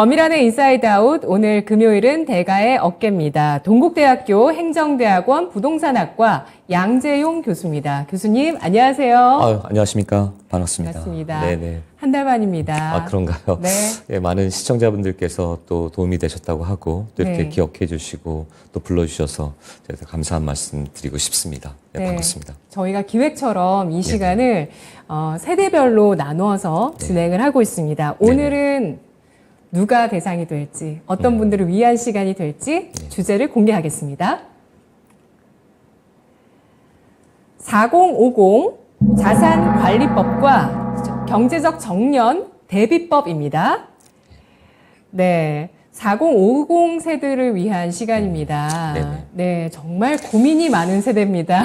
엄밀한의 인사이드 아웃, 오늘 금요일은 대가의 어깨입니다. 동국대학교 행정대학원 부동산학과 양재용 교수입니다. 교수님, 안녕하세요. 안녕하십니까. 반갑습니다. 반갑습니다. 네네. 한 달 만입니다. 그런가요? 네. 네, 많은 시청자분들께서 또 도움이 되셨다고 하고 또 이렇게 네. 기억해 주시고 또 불러주셔서 제가 감사한 말씀 드리고 싶습니다. 네, 반갑습니다. 저희가 기획처럼 이 시간을 세대별로 나누어서 진행을 하고 있습니다. 오늘은 누가 대상이 될지, 어떤 분들을 위한 시간이 될지 주제를 공개하겠습니다. 4050 자산관리법과 경제적 정년 대비법입니다. 네. 4050 세대를 위한 시간입니다. 네네. 네, 정말 고민이 많은 세대입니다.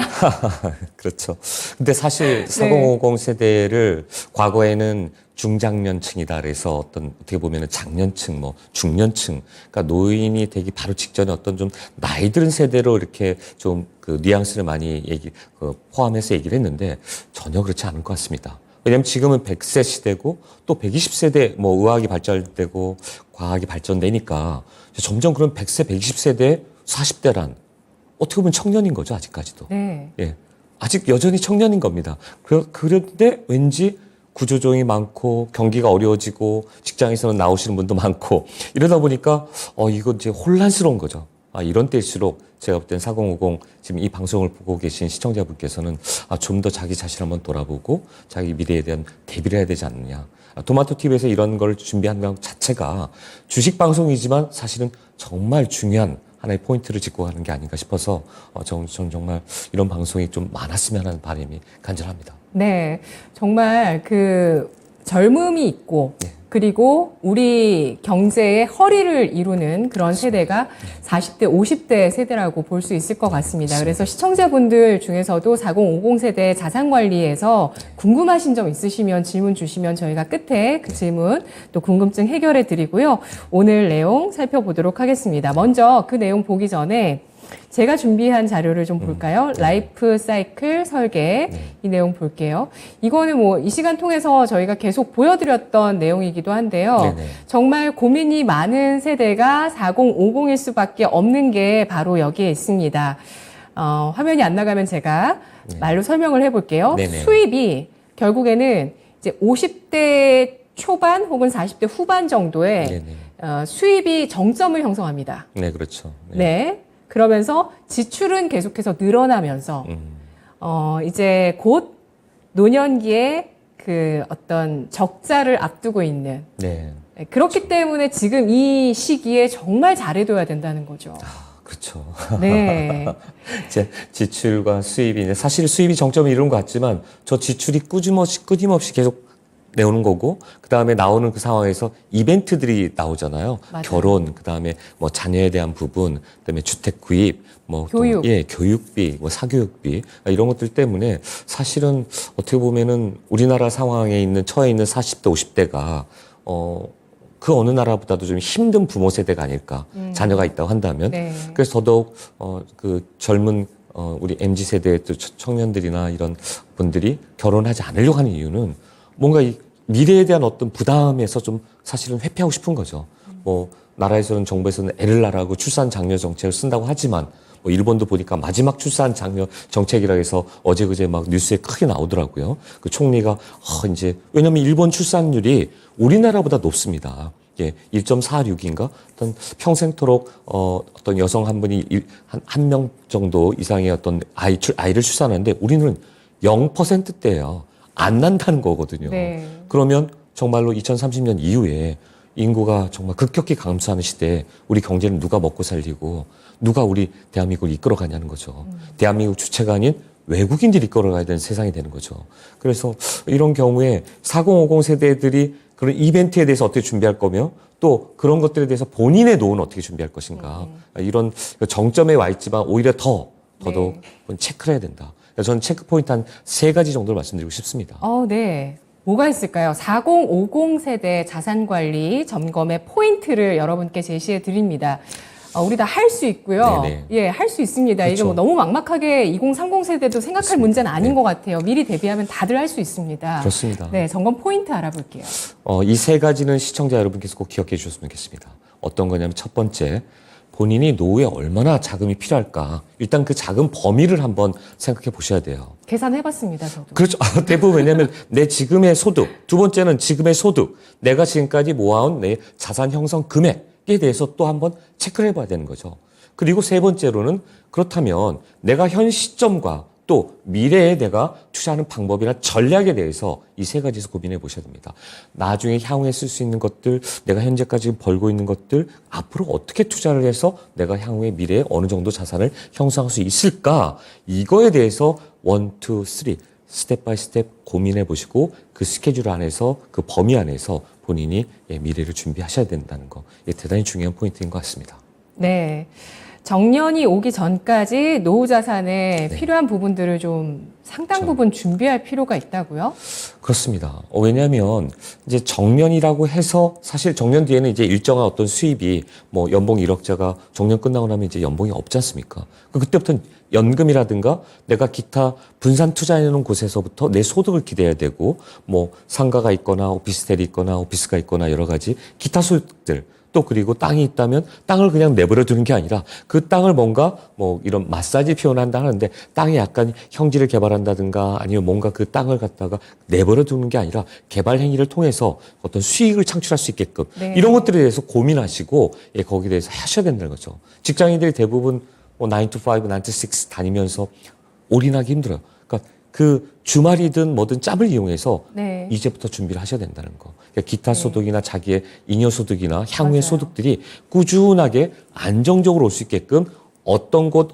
그렇죠. 근데 사실 4050 세대를 과거에는 중장년층이다 그래서 어떻게 보면은 장년층, 중년층, 그러니까 노인이 되기 바로 직전에 어떤 좀 나이 들은 세대로 이렇게 좀 그 뉘앙스를 많이 포함해서 얘기를 했는데 전혀 그렇지 않을 것 같습니다. 왜냐하면 지금은 100세 시대고 또 120세대 의학이 발전되고 과학이 발전되니까 점점 그런 100세, 120세대 40대란 어떻게 보면 청년인 거죠, 아직까지도. 네. 예. 아직 여전히 청년인 겁니다. 그런데 왠지 구조조정이 많고 경기가 어려워지고 직장에서는 나오시는 분도 많고 이러다 보니까 이거 이제 혼란스러운 거죠. 이런 때일수록 제가 볼 땐 4050 지금 이 방송을 보고 계신 시청자분께서는 좀 더 자기 자신을 한번 돌아보고 자기 미래에 대한 대비를 해야 되지 않느냐. 토마토TV에서 이런 걸 준비한 것 자체가 주식 방송이지만 사실은 정말 중요한 하나의 포인트를 짚고 가는 게 아닌가 싶어서 저는 정말 이런 방송이 좀 많았으면 하는 바람이 간절합니다. 네. 정말 그 젊음이 있고 그리고 우리 경제의 허리를 이루는 그런 세대가 40대, 50대 세대라고 볼 수 있을 것 같습니다. 그래서 시청자분들 중에서도 4050 세대 자산관리에서 궁금하신 점 있으시면 질문 주시면 저희가 끝에 그 질문 또 궁금증 해결해 드리고요. 오늘 내용 살펴보도록 하겠습니다. 먼저 그 내용 보기 전에 제가 준비한 자료를 좀 볼까요? 라이프 사이클 설계 이 내용 볼게요. 이거는 이 시간 통해서 저희가 계속 보여드렸던 내용이기도 한데요. 정말 고민이 많은 세대가 4050일 수밖에 없는 게 바로 여기에 있습니다. 화면이 안 나가면 제가 말로 설명을 해볼게요. 수입이 결국에는 이제 50대 초반 혹은 40대 후반 정도의 수입이 정점을 형성합니다. 네, 그렇죠. 네. 그러면서 지출은 계속해서 늘어나면서 이제 곧 노년기에 그 어떤 적자를 앞두고 있는 그렇기 때문에 지금 이 시기에 정말 잘해둬야 된다는 거죠. 그렇죠. 네. 제 지출과 수입이 사실 수입이 정점을 이룬 것 같지만 저 지출이 끊임없이 계속 내오는 거고 그 다음에 나오는 그 상황에서 이벤트들이 나오잖아요. 맞아요. 결혼, 그 다음에 자녀에 대한 부분, 그다음에 주택 구입, 교육, 교육비, 사교육비 이런 것들 때문에 사실은 어떻게 보면은 우리나라 상황에 처해 있는 40대, 50대가 그 어느 나라보다도 좀 힘든 부모 세대가 아닐까. 자녀가 있다고 한다면. 그래서 더더욱 그 젊은 우리 MZ 세대의 또 청년들이나 이런 분들이 결혼하지 않으려고 하는 이유는 뭔가 이 미래에 대한 어떤 부담에서 좀 사실은 회피하고 싶은 거죠. 나라에서는 정부에서는 애를 낳으라고 출산 장려 정책을 쓴다고 하지만 일본도 보니까 마지막 출산 장려 정책이라 해서 어제 그제 막 뉴스에 크게 나오더라고요. 그 총리가 이제 왜냐면 일본 출산율이 우리나라보다 높습니다. 1.46인가? 어떤 평생토록 어떤 여성 한 분이 한 명 정도 이상의 어떤 아이를 출산하는데 우리는 0%대예요. 안 난다는 거거든요. 그러면 정말로 2030년 이후에 인구가 정말 급격히 감소하는 시대에 우리 경제는 누가 먹고 살리고 누가 우리 대한민국을 이끌어가냐는 거죠. 대한민국 주체가 아닌 외국인들이 이끌어가야 되는 세상이 되는 거죠. 그래서 이런 경우에 4050 세대들이 그런 이벤트에 대해서 어떻게 준비할 거며 또 그런 것들에 대해서 본인의 노후는 어떻게 준비할 것인가. 이런 정점에 와 있지만 오히려 더더욱 체크를 해야 된다. 저는 체크 포인트 한 3가지 정도를 말씀드리고 싶습니다. 네. 뭐가 있을까요? 4050 세대 자산관리 점검의 포인트를 여러분께 제시해 드립니다. 우리 다 할 수 있고요. 네네. 예, 할 수 있습니다. 이게 그렇죠. 뭐 너무 막막하게 2030 세대도 생각할 그렇습니다. 문제는 아닌 네. 것 같아요. 미리 대비하면 다들 할 수 있습니다. 그렇습니다. 네, 점검 포인트 알아볼게요. 이 세 가지는 시청자 여러분께서 꼭 기억해 주셨으면 좋겠습니다. 어떤 거냐면 첫 번째, 본인이 노후에 얼마나 자금이 필요할까. 일단 그 자금 범위를 한번 생각해 보셔야 돼요. 계산해봤습니다, 저도. 그렇죠. 대부분 왜냐하면 내 지금의 소득, 두 번째는 지금의 소득, 내가 지금까지 모아온 내 자산 형성 금액에 대해서 또 한번 체크를 해봐야 되는 거죠. 그리고 세 번째로는 그렇다면 내가 현 시점과 또 미래에 내가 투자하는 방법이나 전략에 대해서 이 세 가지에서 고민해 보셔야 됩니다. 나중에 향후에 쓸 수 있는 것들, 내가 현재까지 벌고 있는 것들, 앞으로 어떻게 투자를 해서 내가 향후에 미래에 어느 정도 자산을 형성할 수 있을까? 이거에 대해서 1, 2, 3 스텝 바이 스텝 고민해 보시고 그 스케줄 안에서 그 범위 안에서 본인이 미래를 준비하셔야 된다는 거. 이게 대단히 중요한 포인트인 것 같습니다. 네. 정년이 오기 전까지 노후 자산에 네. 필요한 부분들을 좀 상당 그렇죠. 부분 준비할 필요가 있다고요? 그렇습니다. 왜냐하면 이제 정년이라고 해서 사실 정년 뒤에는 이제 일정한 어떤 수입이 뭐 연봉 1억자가 정년 끝나고 나면 이제 연봉이 없지 않습니까? 그때부터는 연금이라든가 내가 기타 분산 투자해 놓은 곳에서부터 내 소득을 기대해야 되고 뭐 상가가 있거나 오피스텔이 있거나 오피스가 있거나 여러 가지 기타 소득들 또 그리고 땅이 있다면 땅을 그냥 내버려 두는 게 아니라 그 땅을 뭔가 뭐 이런 마사지 표현한다 하는데 땅에 약간 형질을 개발한다든가 아니면 뭔가 그 땅을 갖다가 내버려 두는 게 아니라 개발 행위를 통해서 어떤 수익을 창출할 수 있게끔 네. 이런 것들에 대해서 고민하시고 거기에 대해서 하셔야 된다는 거죠. 직장인들이 대부분 뭐 9 to 5, 9 to 6 다니면서 올인하기 힘들어요. 그러니까 그 주말이든 뭐든 짬을 이용해서 네. 이제부터 준비를 하셔야 된다는 거. 그러니까 기타 소득이나 자기의 잉여 소득이나 향후의 맞아요. 소득들이 꾸준하게 안정적으로 올 수 있게끔 어떤 곳,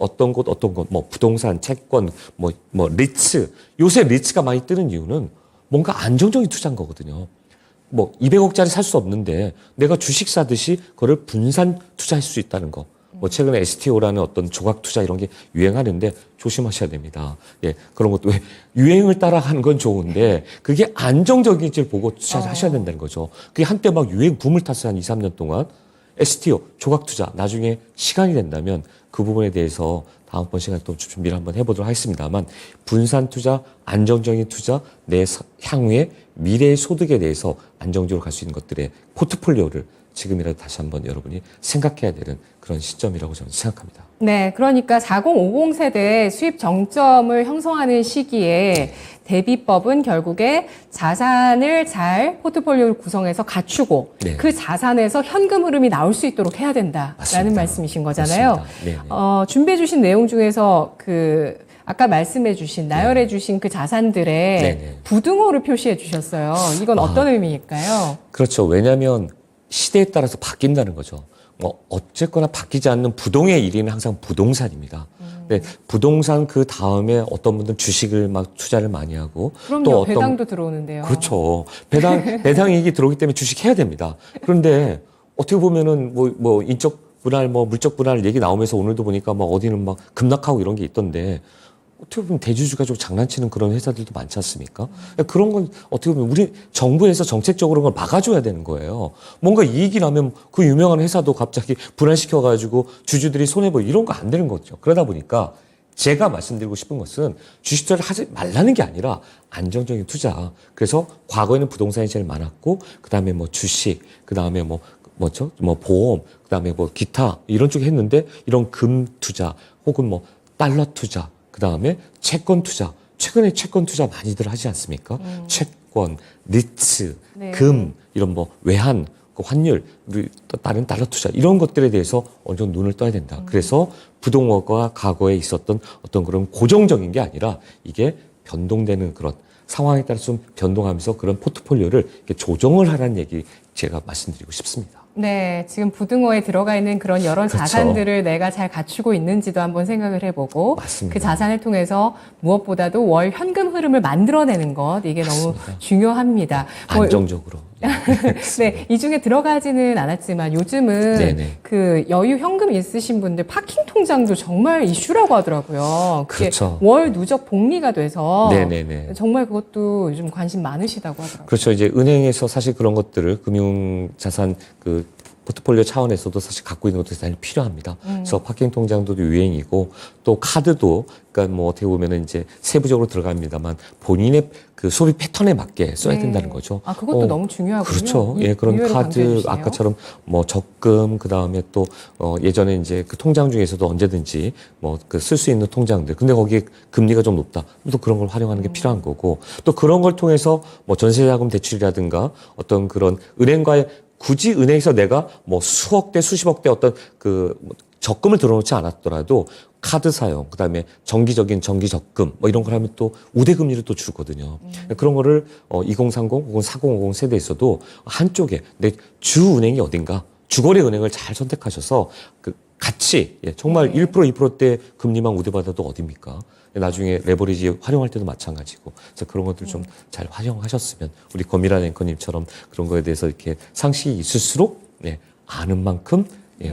뭐 부동산, 채권, 뭐 리츠. 요새 리츠가 많이 뜨는 이유는 뭔가 안정적인 투자인 거거든요. 뭐 200억짜리 살 수 없는데 내가 주식 사듯이 그거를 분산 투자할 수 있다는 거. 뭐 최근에 STO라는 어떤 조각 투자 이런 게 유행하는데 조심하셔야 됩니다. 예, 그런 것도 왜 유행을 따라가는 건 좋은데 그게 안정적인지를 보고 투자하셔야 된다는 거죠. 그게 한때 막 유행 붐을 탔어요. 한 2, 3년 동안. STO, 조각 투자. 나중에 시간이 된다면 그 부분에 대해서 다음번 시간에 또 준비를 한번 해보도록 하겠습니다만 분산 투자, 안정적인 투자, 내 향후의 미래의 소득에 대해서 안정적으로 갈 수 있는 것들의 포트폴리오를 지금이라도 다시 한번 여러분이 생각해야 되는 그런 시점이라고 저는 생각합니다. 네, 그러니까 4050 세대 수입 정점을 형성하는 시기에 대비법은 결국에 자산을 잘 포트폴리오를 구성해서 갖추고 네. 그 자산에서 현금 흐름이 나올 수 있도록 해야 된다라는 맞습니다. 말씀이신 거잖아요. 그렇습니다. 네네. 준비해 주신 내용 중에서 아까 말씀해 주신 나열해 주신 그 자산들의 네네. 부등호를 표시해 주셨어요. 이건 어떤 의미일까요? 그렇죠. 왜냐하면 시대에 따라서 바뀐다는 거죠. 뭐 어쨌거나 바뀌지 않는 부동의 1위는 항상 부동산입니다. 근데 부동산 그 다음에 어떤 분들은 주식을 막 투자를 많이 하고 그럼요. 또 어떤 배당도 들어오는데요. 그렇죠. 배당 이익이 들어오기 때문에 주식 해야 됩니다. 그런데 어떻게 보면은 뭐 인적 분할 뭐 물적 분할 얘기 나오면서 오늘도 보니까 막 어디는 막 급락하고 이런 게 있던데 어떻게 보면 대주주 가지고 장난치는 그런 회사들도 많지 않습니까? 그런 건 어떻게 보면 우리 정부에서 정책적으로 그걸 막아줘야 되는 거예요. 뭔가 이익이 나면 그 유명한 회사도 갑자기 분할시켜가지고 주주들이 손해보고 이런 거 안 되는 거죠. 그러다 보니까 제가 말씀드리고 싶은 것은 주식 투자를 하지 말라는 게 아니라 안정적인 투자. 그래서 과거에는 부동산이 제일 많았고, 그 다음에 뭐 주식, 그 다음에 뭐 보험, 그 다음에 뭐 기타 이런 쪽에 했는데 이런 금 투자 혹은 뭐 달러 투자 그 다음에 채권 투자. 최근에 채권 투자 많이들 하지 않습니까? 채권, 리츠, 네. 금, 이런 뭐 외환, 그 환율, 우리 또 다른 달러 투자 이런 것들에 대해서 어느 정도 눈을 떠야 된다. 그래서 부동어가 과거에 있었던 어떤 그런 고정적인 게 아니라 이게 변동되는 그런 상황에 따라서 좀 변동하면서 그런 포트폴리오를 이렇게 조정을 하라는 얘기 제가 말씀드리고 싶습니다. 네, 지금 부등호에 들어가 있는 그런 여러 그렇죠. 자산들을 내가 잘 갖추고 있는지도 한번 생각을 해보고 맞습니다. 그 자산을 통해서 무엇보다도 월 현금 흐름을 만들어내는 것 이게 너무 중요합니다. 안정적으로. 네, 이 중에 들어가지는 않았지만 요즘은 네네. 그 여유 현금 있으신 분들 파킹 통장도 정말 이슈라고 하더라고요. 그게 그렇죠. 월 누적 복리가 돼서 네네네. 정말 그것도 요즘 관심 많으시다고 하더라고요. 그렇죠. 이제 은행에서 사실 그런 것들을 금융자산 그 포트폴리오 차원에서도 사실 갖고 있는 것도 대단히 필요합니다. 그래서 파킹 통장도 유행이고 또 카드도 그러니까 뭐 어떻게 보면은 이제 세부적으로 들어갑니다만 본인의 그 소비 패턴에 맞게 써야 된다는 거죠. 아, 그것도 너무 중요하군요. 그렇죠. 예, 그런 의외로 카드 강조해 주시네요. 아까처럼 뭐 적금 그다음에 또 예전에 이제 그 통장 중에서도 언제든지 뭐 그 쓸 수 있는 통장들. 근데 거기에 금리가 좀 높다. 또 그런 걸 활용하는 게 필요한 거고 또 그런 걸 통해서 뭐 전세자금 대출이라든가 어떤 그런 은행과의 굳이 은행에서 내가 뭐 수억 대 수십억 대 어떤 그 적금을 들어놓지 않았더라도 카드 사용, 그다음에 정기적인 정기 적금 뭐 이런 걸 하면 또 우대 금리를 또 주거든요. 그런 거를 2030 혹은 4050 세대에서도 한쪽에 내 주 은행이 어딘가 주거래 은행을 잘 선택하셔서 그 같이 정말 1% 2%대 금리만 우대받아도 어딥니까? 나중에 레버리지 활용할 때도 마찬가지고. 그래서 그런 것들 좀 잘 활용하셨으면 우리 권미란 앵커님처럼 그런 거에 대해서 이렇게 상식이 있을수록 아는 만큼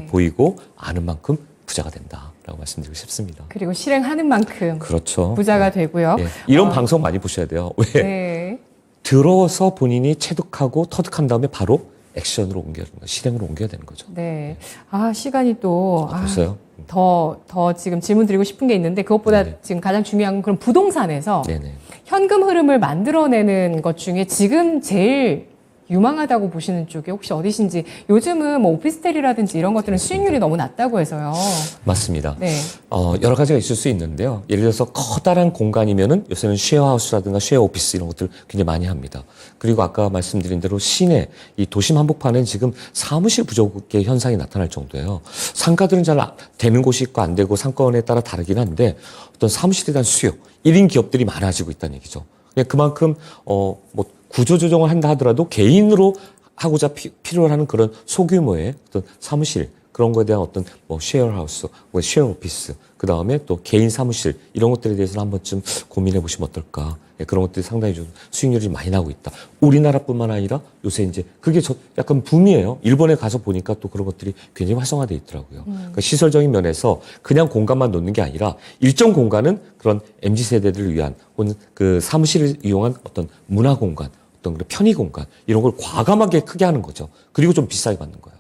보이고 아는 만큼 부자가 된다라고 말씀드리고 싶습니다. 그리고 실행하는 만큼 그렇죠. 부자가 되고요. 이런 방송 많이 보셔야 돼요. 왜? 네. 들어서 본인이 체득하고 터득한 다음에 바로 액션으로 옮겨야 되는 거예요. 실행으로 옮겨야 되는 거죠. 네. 아, 시간이 또. 벌써요? 더 지금 질문 드리고 싶은 게 있는데 그것보다 네네. 지금 가장 중요한 건 그런 부동산에서 네네. 현금 흐름을 만들어내는 것 중에 지금 제일 유망하다고 보시는 쪽이 혹시 어디신지. 요즘은 뭐 오피스텔이라든지 이런 것들은 수익률이 너무 낮다고 해서요. 맞습니다. 네. 여러 가지가 있을 수 있는데요. 예를 들어서 커다란 공간이면은 요새는 쉐어하우스라든가 쉐어 오피스 이런 것들 굉장히 많이 합니다. 그리고 아까 말씀드린 대로 시내, 이 도심 한복판은 지금 사무실 부족의 현상이 나타날 정도예요. 상가들은 잘 되는 곳이 있고 안 되고 상권에 따라 다르긴 한데 어떤 사무실에 대한 수요, 1인 기업들이 많아지고 있다는 얘기죠. 그만큼 뭐 구조조정을 한다 하더라도 개인으로 하고자 필요로 하는 그런 소규모의 어떤 사무실, 그런 거에 대한 어떤 뭐 쉐어하우스, 뭐 쉐어 오피스, 그 다음에 또 개인 사무실, 이런 것들에 대해서는 한 번쯤 고민해 보시면 어떨까. 그런 것들이 상당히 좀 수익률이 많이 나고 있다. 우리나라뿐만 아니라 요새 이제 그게 약간 붐이에요. 일본에 가서 보니까 또 그런 것들이 굉장히 활성화되어 있더라고요. 그러니까 시설적인 면에서 그냥 공간만 놓는 게 아니라 일정 공간은 그런 MZ세대들을 위한 혹은 그 사무실을 이용한 어떤 문화 공간, 어떤 그런 편의 공간, 이런 걸 과감하게 크게 하는 거죠. 그리고 좀 비싸게 받는 거예요.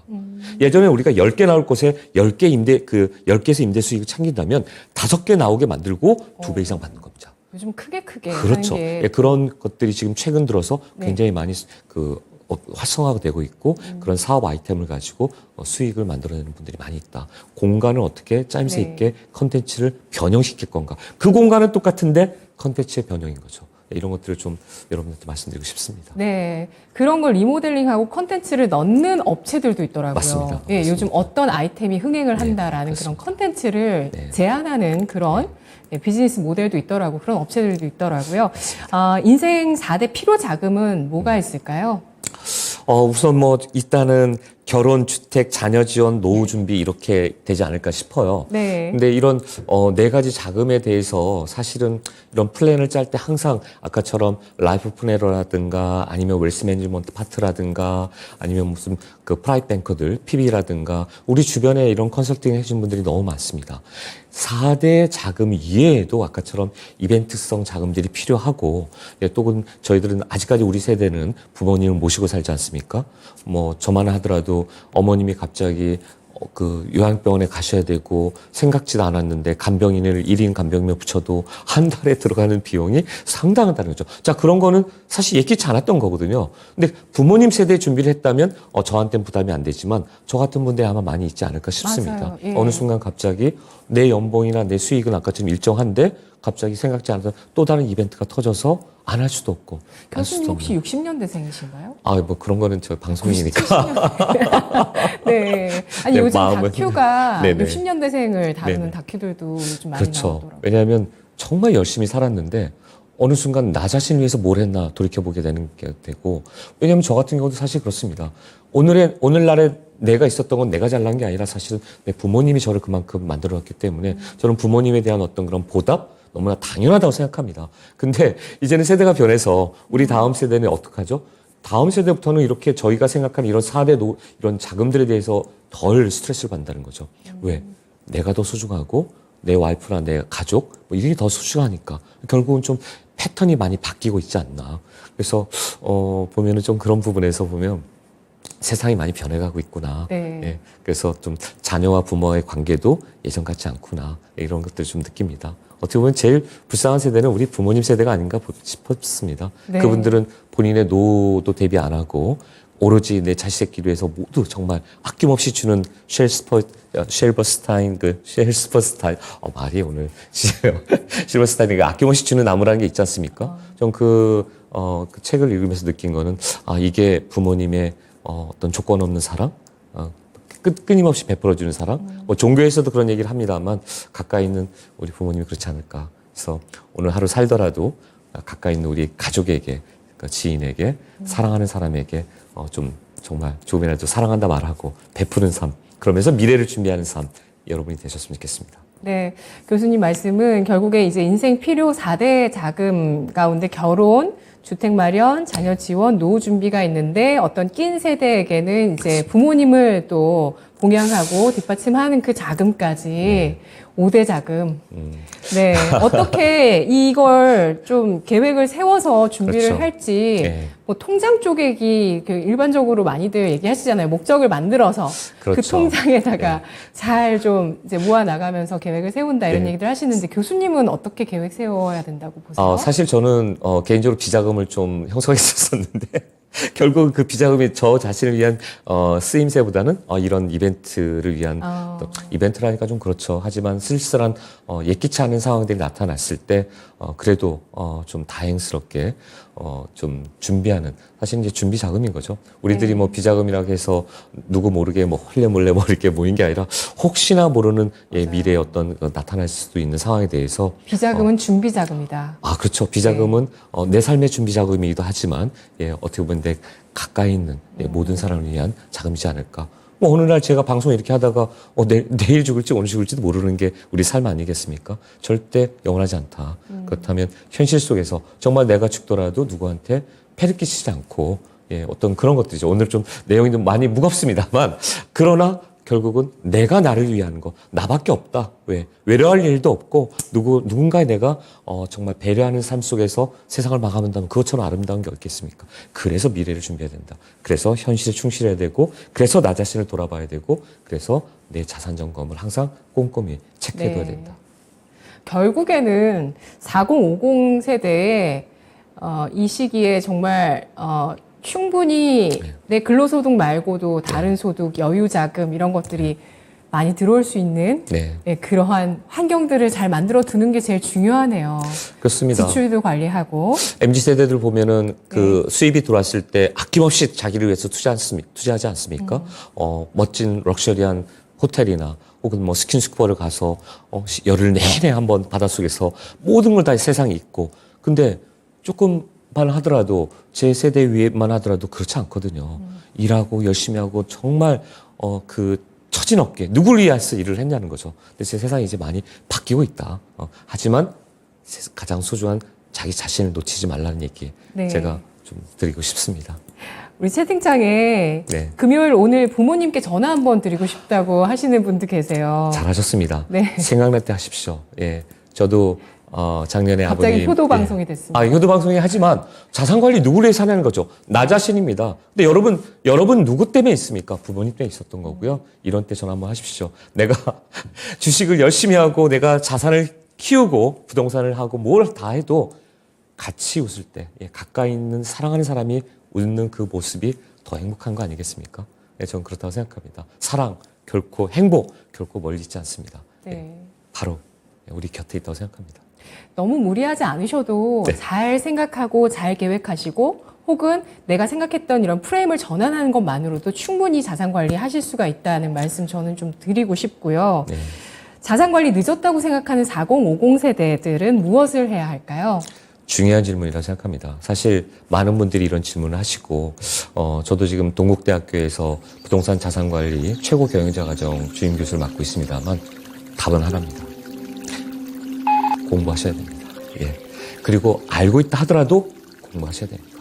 예전에 우리가 10개 나올 곳에 10개에서 임대 수익을 챙긴다면 5개 나오게 만들고 2배 이상 받는 겁니다. 요즘 크게 그렇죠. 하는 게 그런 것들이 지금 최근 들어서 굉장히 많이 활성화가 되고 있고 그런 사업 아이템을 가지고 수익을 만들어내는 분들이 많이 있다. 공간을 어떻게 짜임새 있게 컨텐츠를 변형시킬 건가. 그 공간은 똑같은데 컨텐츠의 변형인 거죠. 이런 것들을 좀 여러분한테 말씀드리고 싶습니다. 네, 그런 걸 리모델링하고 컨텐츠를 넣는 업체들도 있더라고요. 맞습니다. 예, 맞습니다. 요즘 어떤 아이템이 흥행을 한다라는 그런 컨텐츠를 제안하는 그런 비즈니스 모델도 있더라고. 그런 업체들도 있더라고요. 인생 4대 필요 자금은 뭐가 있을까요? 우선 뭐 일단은 결혼, 주택, 자녀 지원, 노후 준비 이렇게 되지 않을까 싶어요. 네. 근데 이런 네 가지 자금에 대해서 사실은 이런 플랜을 짤 때 항상 아까처럼 라이프 플래너라든가 아니면 웰스 매니지먼트 파트라든가 아니면 무슨 그 프라이빗 뱅커들, PB라든가 우리 주변에 이런 컨설팅 해주신 분들이 너무 많습니다. 4대 자금 이외에도 아까처럼 이벤트성 자금들이 필요하고 또 저희들은 아직까지 우리 세대는 부모님을 모시고 살지 않습니까? 뭐 저만 하더라도 어머님이 갑자기 그 요양병원에 가셔야 되고 생각지도 않았는데 간병인을 1인 간병인을 붙여도 한 달에 들어가는 비용이 상당하다는 거죠. 자, 그런 거는 사실 예기치 않았던 거거든요. 근데 부모님 세대에 준비를 했다면 저한테는 부담이 안 되지만 저 같은 분들이 아마 많이 있지 않을까 싶습니다. 맞아요. 예. 어느 순간 갑자기 내 연봉이나 내 수익은 아까처럼 일정한데 갑자기 생각지 않아서 또 다른 이벤트가 터져서 안 할 수도 없고. 교수님 혹시 60년대생이신가요? 뭐 그런 거는 저 방송이니까. 네. 아니 네, 요즘 마음은. 다큐가 네네. 60년대생을 다루는 네네. 다큐들도 요즘 많이 그렇죠. 나오더라고요. 왜냐하면 정말 열심히 살았는데 어느 순간 나 자신을 위해서 뭘 했나 돌이켜보게 되는 게 되고, 왜냐하면 저 같은 경우도 사실 그렇습니다. 오늘날에 내가 있었던 건 내가 잘난 게 아니라 사실은 내 부모님이 저를 그만큼 만들어놨기 때문에 저는 부모님에 대한 어떤 그런 보답 너무나 당연하다고 생각합니다. 근데 이제는 세대가 변해서 우리 다음 세대는 어떡하죠? 다음 세대부터는 이렇게 저희가 생각하는 이런 4대 이런 자금들에 대해서 덜 스트레스를 받는다는 거죠. 왜? 내가 더 소중하고 내 와이프나 내 가족 뭐 이게 더 소중하니까 결국은 좀 패턴이 많이 바뀌고 있지 않나. 그래서 보면은 좀 그런 부분에서 보면 세상이 많이 변해가고 있구나. 네. 예, 그래서 좀 자녀와 부모의 관계도 예전 같지 않구나. 이런 것들을 좀 느낍니다. 어떻게 보면 제일 불쌍한 세대는 우리 부모님 세대가 아닌가 싶습니다. 네. 그분들은 본인의 노도 대비 안 하고 오로지 내 자식새끼를 위해서 모두 정말 아낌없이 주는 쉘버스타인, 말이 오늘, 쉘버스타인이 아낌없이 주는 나무라는 게 있지 않습니까? 좀 그 책을 읽으면서 느낀 거는, 이게 부모님의 어떤 조건 없는 사랑? 끊임없이 베풀어주는 사랑? 뭐 종교에서도 그런 얘기를 합니다만, 가까이 있는 우리 부모님이 그렇지 않을까. 그래서 오늘 하루 살더라도 가까이 있는 우리 가족에게, 그러니까 지인에게, 사랑하는 사람에게 좀 정말 조금이라도 사랑한다 말하고 베푸는 삶, 그러면서 미래를 준비하는 삶, 여러분이 되셨으면 좋겠습니다. 네, 교수님 말씀은 결국에 이제 인생 필요 4대 자금 가운데 결혼, 주택 마련, 자녀 지원, 노후 준비가 있는데 어떤 낀 세대에게는 이제 부모님을 또 봉양하고 뒷받침하는 그 자금까지 5대 자금. 네, 어떻게 이걸 좀 계획을 세워서 준비를 그렇죠. 할지 네. 뭐 통장 쪼개기 일반적으로 많이들 얘기하시잖아요. 목적을 만들어서 그 그렇죠. 통장에다가 잘 좀 이제 모아 나가면서 계획을 세운다 이런 네. 얘기들 하시는데 교수님은 어떻게 계획 세워야 된다고 보세요? 사실 저는 개인적으로 비자금을 좀 형성했었었는데 결국 그 비자금이 저 자신을 위한 쓰임새보다는 이런 이벤트를 위한 또 이벤트라니까 좀 그렇죠. 하지만 쓸쓸한 예기치 않은 상황들이 나타났을 때 그래도 좀 다행스럽게 좀 준비하는, 사실 이제 준비 자금인 거죠. 우리들이 네. 뭐 비자금이라고 해서 누구 모르게 뭐 홀래 몰래 뭐 이렇게 모인 게 아니라 혹시나 모르는 미래에 어떤 나타날 수도 있는 상황에 대해서 비자금은 준비 자금이다. 그렇죠. 비자금은 내 삶의 준비 자금이기도 하지만 어떻게 보면 내 가까이 있는 모든 사람을 위한 자금이지 않을까. 뭐 어느 날 제가 방송 이렇게 하다가 내일 죽을지 오늘 죽을지도 모르는 게 우리 삶 아니겠습니까? 절대 영원하지 않다. 그렇다면 현실 속에서 정말 내가 죽더라도 누구한테 폐를 끼치지 않고 어떤 그런 것들이죠. 오늘 좀 내용이 좀 많이 무겁습니다만 그러나 결국은 내가 나를 위한 거 나밖에 없다. 왜? 외로워할 일도 없고 누군가의 내가 정말 배려하는 삶 속에서 세상을 마감한다면 그것처럼 아름다운 게 없겠습니까? 그래서 미래를 준비해야 된다. 그래서 현실에 충실해야 되고 그래서 나 자신을 돌아봐야 되고 그래서 내 자산 점검을 항상 꼼꼼히 체크해둬야 네. 된다. 결국에는 4050 세대에 이 시기에 정말 충분히 내 근로소득 말고도 다른 소득, 여유자금 이런 것들이 많이 들어올 수 있는 그러한 환경들을 잘 만들어 두는 게 제일 중요하네요. 그렇습니다. 지출도 관리하고. MZ세대들 보면은 그 수입이 들어왔을 때 아낌없이 자기를 위해서 투자하지 않습니까? 멋진 럭셔리한 호텔이나 혹은 뭐 스킨스쿠버를 가서 열흘 내내 한번 바닷속에서 모든 걸 다 세상에 있고 근데 조금만 하더라도 제 세대 위에만 하더라도 그렇지 않거든요. 일하고 열심히 하고 정말 그 처진없게 누구를 위해서 일을 했냐는 거죠. 근데 제 세상이 이제 많이 바뀌고 있다. 하지만 가장 소중한 자기 자신을 놓치지 말라는 얘기 제가 좀 드리고 싶습니다. 우리 채팅창에 금요일 오늘 부모님께 전화 한번 드리고 싶다고 하시는 분도 계세요. 잘하셨습니다. 생각날 때 하십시오. 저도 작년에 갑자기 아버님 효도 방송이 됐습니다. 효도 방송이 하지만 자산 관리 누구를 위해서 하냐는 거죠. 나 자신입니다. 근데 여러분 누구 때문에 있습니까? 부모님 때문에 있었던 거고요. 이런 때 전화 한번 하십시오. 내가 주식을 열심히 하고 내가 자산을 키우고 부동산을 하고 뭘 다 해도 같이 웃을 때 가까이 있는 사랑하는 사람이 웃는 그 모습이 더 행복한 거 아니겠습니까? 저는 그렇다고 생각합니다. 사랑 결코 행복 결코 멀리 있지 않습니다. 바로 우리 곁에 있다고 생각합니다. 너무 무리하지 않으셔도 잘 생각하고 잘 계획하시고 혹은 내가 생각했던 이런 프레임을 전환하는 것만으로도 충분히 자산 관리하실 수가 있다는 말씀 저는 좀 드리고 싶고요. 자산 관리 늦었다고 생각하는 4050 세대들은 무엇을 해야 할까요? 중요한 질문이라고 생각합니다. 사실 많은 분들이 이런 질문을 하시고 저도 지금 동국대학교에서 부동산 자산관리 최고 경영자 과정 주임 교수를 맡고 있습니다만 답은 하나입니다. 공부하셔야 됩니다. 그리고 알고 있다 하더라도 공부하셔야 됩니다.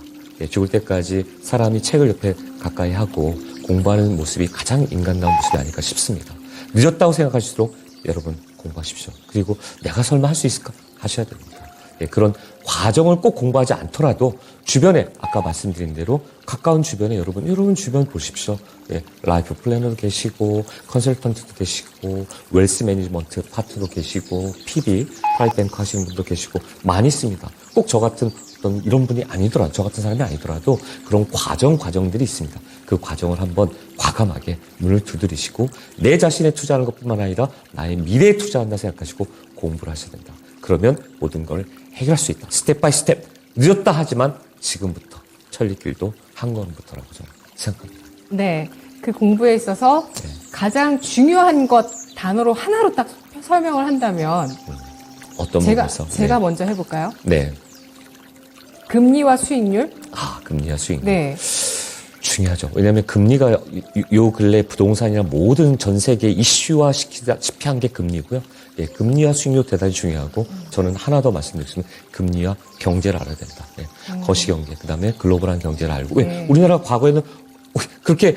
죽을 때까지 사람이 책을 옆에 가까이 하고 공부하는 모습이 가장 인간다운 모습이 아닐까 싶습니다. 늦었다고 생각하실수록 여러분 공부하십시오. 그리고 내가 설마 할 수 있을까? 하셔야 됩니다. 예, 그런 과정을 꼭 공부하지 않더라도 주변에 아까 말씀드린 대로 가까운 주변에 여러분 주변 보십시오. 예, 라이프 플래너도 계시고 컨설턴트도 계시고 웰스 매니지먼트 파트도 계시고 PB 프라이빗 뱅크 하시는 분도 계시고 많이 있습니다. 꼭 저 같은 어떤 이런 분이 아니더라도 저 같은 사람이 아니더라도 그런 과정들이 있습니다. 그 과정을 한번 과감하게 문을 두드리시고 내 자신에 투자하는 것뿐만 아니라 나의 미래에 투자한다 생각하시고 공부를 하셔야 된다. 그러면 모든 걸 해결할 수 있다. 스텝 바이 스텝. 늦었다 하지만 지금부터 천리길도 한 걸음부터라고 저는 생각합니다. 네. 그 공부에 있어서 가장 중요한 것 단어로 하나로 딱 설명을 한다면 어떤 제가 부분에서? 제가 먼저 해볼까요? 네. 금리와 수익률? 금리와 수익률. 네. 중요하죠. 왜냐하면 금리가 요 근래 부동산이나 모든 전 세계 이슈화 시키다시피 한 게 금리고요. 예, 금리와 수익률 대단히 중요하고 저는 하나 더 말씀드리면 금리와 경제를 알아야 된다. 예, 거시경제, 그다음에 글로벌한 경제를 알고. 네. 우리나라가 과거에는 그렇게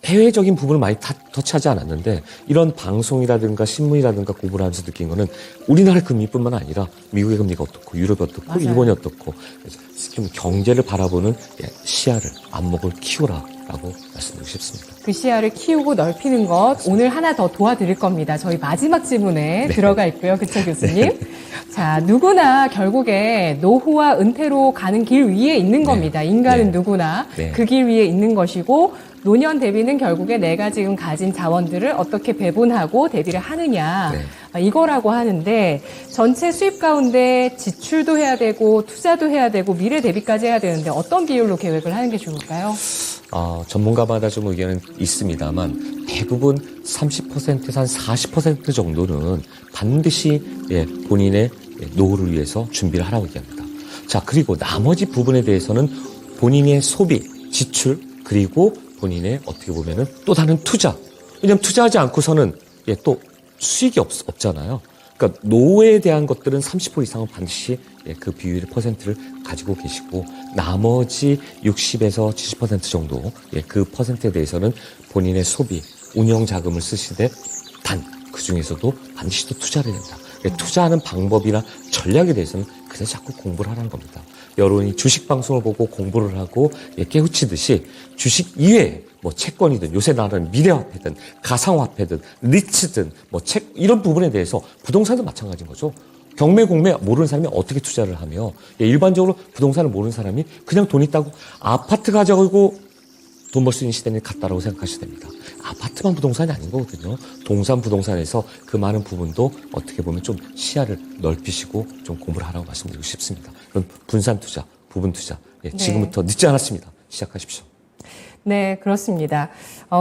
해외적인 부분을 많이 터치하지 않았는데 이런 방송이라든가 신문이라든가 공부를 하면서 느낀 거는 우리나라 금리뿐만 아니라 미국의 금리가 어떻고 유럽이 어떻고 맞아요. 일본이 어떻고 좀 경제를 바라보는 시야를 안목을 키우라라고 말씀드리고 싶습니다. 그 시야를 키우고 넓히는 것 오늘 하나 더 도와드릴 겁니다. 저희 마지막 질문에 들어가 있고요. 그쵸 교수님? 자, 누구나 결국에 노후와 은퇴로 가는 길 위에 있는 겁니다. 인간은 누구나 그 길 위에 있는 것이고 노년 대비는 결국에 내가 지금 가진 자원들을 어떻게 배분하고 대비를 하느냐 이거라고 하는데 전체 수입 가운데 지출도 해야 되고 투자도 해야 되고 미래 대비까지 해야 되는데 어떤 비율로 계획을 하는 게 좋을까요? 전문가마다 좀 의견은 있습니다만 대부분 30%에서 한 40% 정도는 반드시 본인의 노후를 위해서 준비를 하라고 얘기합니다. 자, 그리고 나머지 부분에 대해서는 본인의 소비, 지출, 그리고 본인의 어떻게 보면은 또 다른 투자. 왜냐하면 투자하지 않고서는 또 수익이 없잖아요. 그러니까 노후에 대한 것들은 30% 이상은 반드시 그 비율의 퍼센트를 가지고 계시고 나머지 60에서 70% 정도 그 퍼센트에 대해서는 본인의 소비, 운영 자금을 쓰시되 단 그 중에서도 반드시 또 투자를 해야 된다. 투자하는 방법이나 전략에 대해서는 그래서 자꾸 공부를 하라는 겁니다. 여러분이 주식 방송을 보고 공부를 하고 깨우치듯이 주식 이외에 뭐 채권이든 요새 나라는 미래화폐든 가상화폐든 리츠든 뭐 책 이런 부분에 대해서 부동산도 마찬가지인 거죠. 경매 공매 모르는 사람이 어떻게 투자를 하며 일반적으로 부동산을 모르는 사람이 그냥 돈 있다고 아파트 가져가고 돈 벌 수 있는 시대는 갔다라고 생각하셔야 됩니다. 아파트만 부동산이 아닌 거거든요. 동산 부동산에서 그 많은 부분도 어떻게 보면 좀 시야를 넓히시고 좀 공부를 하라고 말씀드리고 싶습니다. 그럼 분산 투자, 부분 투자 지금부터 늦지 않았습니다. 시작하십시오. 네, 그렇습니다.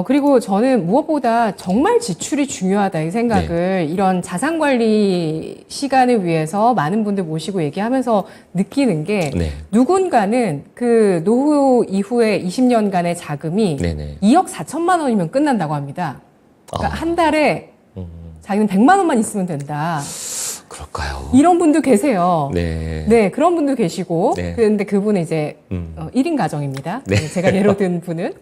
그리고 저는 무엇보다 정말 지출이 중요하다 이 생각을 이런 자산 관리 시간을 위해서 많은 분들 모시고 얘기하면서 느끼는 게 누군가는 그 노후 이후에 20년간의 자금이 2억 4천만 원이면 끝난다고 합니다. 그러니까 한 달에 자기는 100만 원만 있으면 된다. 그럴까요? 이런 분도 계세요. 네. 그런 분도 계시고. 그런데 그분은 이제 1인 가정입니다. 제가 예로 든 분은.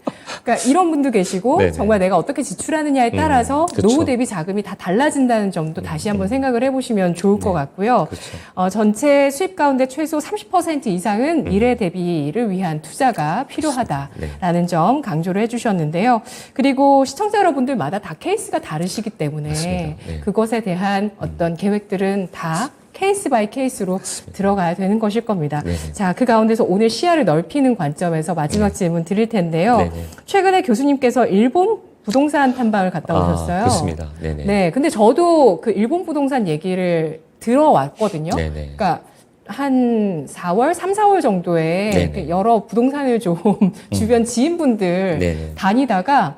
그러니까 이런 분도 계시고 정말 내가 어떻게 지출하느냐에 따라서 노후 대비 자금이 다 달라진다는 점도 다시 한번 생각을 해보시면 좋을 것 같고요. 전체 수입 가운데 최소 30% 이상은 미래 대비를 위한 투자가 필요하다라는 점 강조를 해주셨는데요. 그리고 시청자 여러분들마다 다 케이스가 다르시기 때문에 그것에 대한 어떤 계획들은 다 케이스 바이 케이스로 들어가야 되는 것일 겁니다. 자, 그 가운데서 오늘 시야를 넓히는 관점에서 마지막 질문 드릴 텐데요. 최근에 교수님께서 일본 부동산 탐방을 갔다 오셨어요. 그렇습니다. 근데 저도 그 일본 부동산 얘기를 들어왔거든요. 그러니까 한 4월, 3, 4월 정도에 여러 부동산을 좀 주변 지인분들 다니다가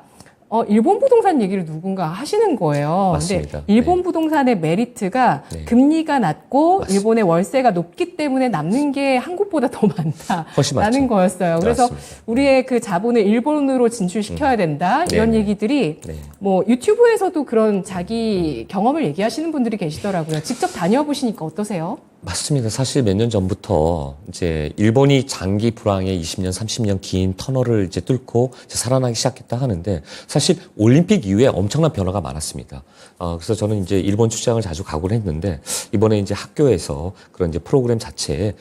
일본 부동산 얘기를 누군가 하시는 거예요. 맞습니다. 근데 일본 부동산의 메리트가 금리가 낮고 맞습니다. 일본의 월세가 높기 때문에 남는 게 한국보다 더 많다라는 거였어요. 그래서 맞습니다. 우리의 그 자본을 일본으로 진출시켜야 된다. 이런 얘기들이 뭐 유튜브에서도 그런 자기 경험을 얘기하시는 분들이 계시더라고요. 직접 다녀보시니까 어떠세요? 맞습니다. 사실 몇 년 전부터 이제 일본이 장기 불황의 20년, 30년 긴 터널을 이제 뚫고 이제 살아나기 시작했다 하는데 사실 올림픽 이후에 엄청난 변화가 많았습니다. 그래서 저는 이제 일본 출장을 자주 가곤 했는데 이번에 이제 학교에서 그런 이제 프로그램 자체에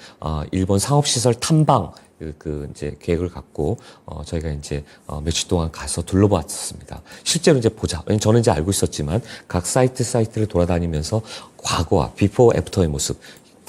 일본 상업시설 탐방 그 이제 계획을 갖고 저희가 이제 며칠 동안 가서 둘러봤습니다. 실제로 이제 보자. 왜냐면 저는 이제 알고 있었지만 각 사이트를 돌아다니면서 과거와 비포 애프터의 모습,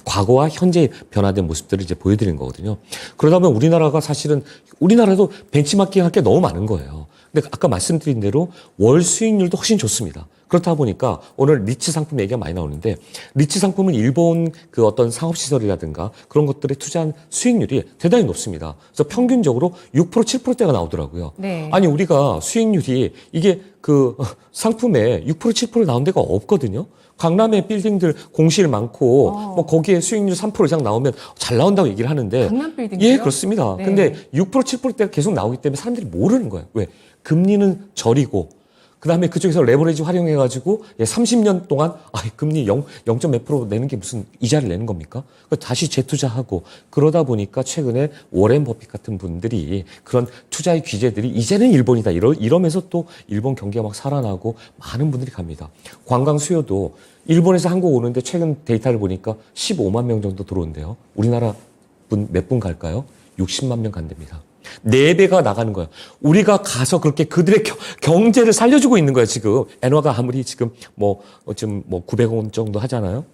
과거와 현재 변화된 모습들을 이제 보여드린 거거든요. 그러다 보면 우리나라가 사실은 우리나라도 벤치마킹 할 게 너무 많은 거예요. 근데 아까 말씀드린 대로 월 수익률도 훨씬 좋습니다. 그렇다 보니까 오늘 리츠 상품 얘기가 많이 나오는데 리츠 상품은 일본 그 어떤 상업시설이라든가 그런 것들에 투자한 수익률이 대단히 높습니다. 그래서 평균적으로 6% 7%대가 나오더라고요. 네. 아니 우리가 수익률이 이게 그 상품에 6% 7% 나온 데가 없거든요. 강남에 빌딩들 공실 많고 뭐 거기에 수익률 3% 이상 나오면 잘 나온다고 얘기를 하는데 강남 빌딩이요? 예, 그렇습니다. 네. 근데 6% 7%대가 계속 나오기 때문에 사람들이 모르는 거예요. 왜? 금리는 저리고 그다음에 그쪽에서 레버리지 활용해가지고 30년 동안 금리 0몇 % 내는 게 무슨 이자를 내는 겁니까? 다시 재투자하고 그러다 보니까 최근에 워렌 버핏 같은 분들이 그런 투자의 규제들이 이제는 일본이다 이러면서 또 일본 경기가 막 살아나고 많은 분들이 갑니다. 관광 수요도 일본에서 한국 오는데 최근 데이터를 보니까 15만 명 정도 들어온대요. 우리나라 분 몇 분 갈까요? 60만 명 간답니다. 4배가 나가는 거예요. 우리가 가서 그렇게 그들의 경제를 살려주고 있는 거예요, 지금. 엔화가 아무리 지금 지금 900원 정도 하잖아요.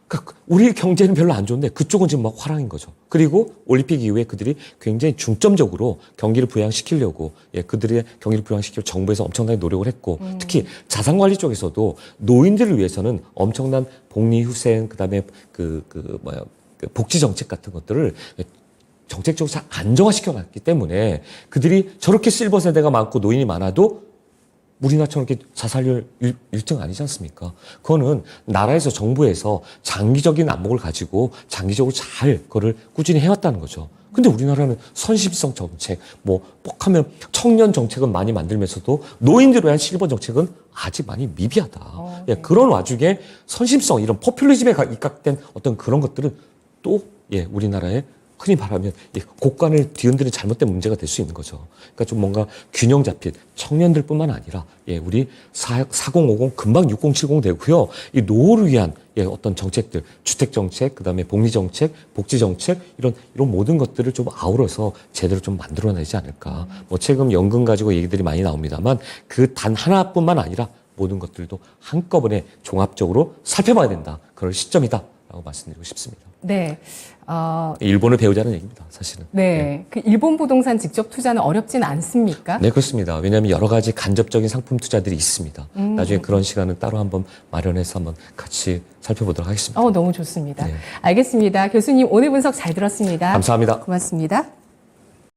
그러니까 우리 경제는 별로 안 좋은데 그쪽은 지금 막 화랑인 거죠. 그리고 올림픽 이후에 그들이 굉장히 중점적으로 경기를 부양시키려고 그들의 경기를 부양시키려고 정부에서 엄청나게 노력을 했고 특히 자산관리 쪽에서도 노인들을 위해서는 엄청난 복리후생 그다음에 그 복지 정책 같은 것들을 정책적으로 잘 안정화시켜놨기 때문에 그들이 저렇게 실버 세대가 많고 노인이 많아도 우리나라처럼 이렇게 자살률 1등 아니지 않습니까? 그거는 나라에서 정부에서 장기적인 안목을 가지고 장기적으로 잘 그거를 꾸준히 해왔다는 거죠. 근데 우리나라는 선심성 정책, 뻑하면 청년 정책은 많이 만들면서도 노인들을 위한 실버 정책은 아직 많이 미비하다. 네. 그런 와중에 선심성, 이런 포퓰리즘에 입각된 어떤 그런 것들은 또 우리나라에 흔히 말하면 곡간을 뒤흔드는 잘못된 문제가 될 수 있는 거죠. 그러니까 좀 뭔가 균형 잡힌 청년들뿐만 아니라 우리 4050 금방 6070 되고요. 이 노후를 위한 어떤 정책들, 주택 정책, 그다음에 복리 정책, 복지 정책 이런 모든 것들을 좀 아우러서 제대로 좀 만들어내지 않을까. 최근 연금 가지고 얘기들이 많이 나옵니다만 그 단 하나뿐만 아니라 모든 것들도 한꺼번에 종합적으로 살펴봐야 된다. 그럴 시점이다라고 말씀드리고 싶습니다. 네. 일본을 배우자는 얘기입니다, 사실은. 네. 그 일본 부동산 직접 투자는 어렵진 않습니까? 네, 그렇습니다. 왜냐하면 여러 가지 간접적인 상품 투자들이 있습니다. 나중에 그런 시간은 따로 한번 마련해서 한번 같이 살펴보도록 하겠습니다. 너무 좋습니다. 네. 알겠습니다. 교수님 오늘 분석 잘 들었습니다. 감사합니다. 고맙습니다.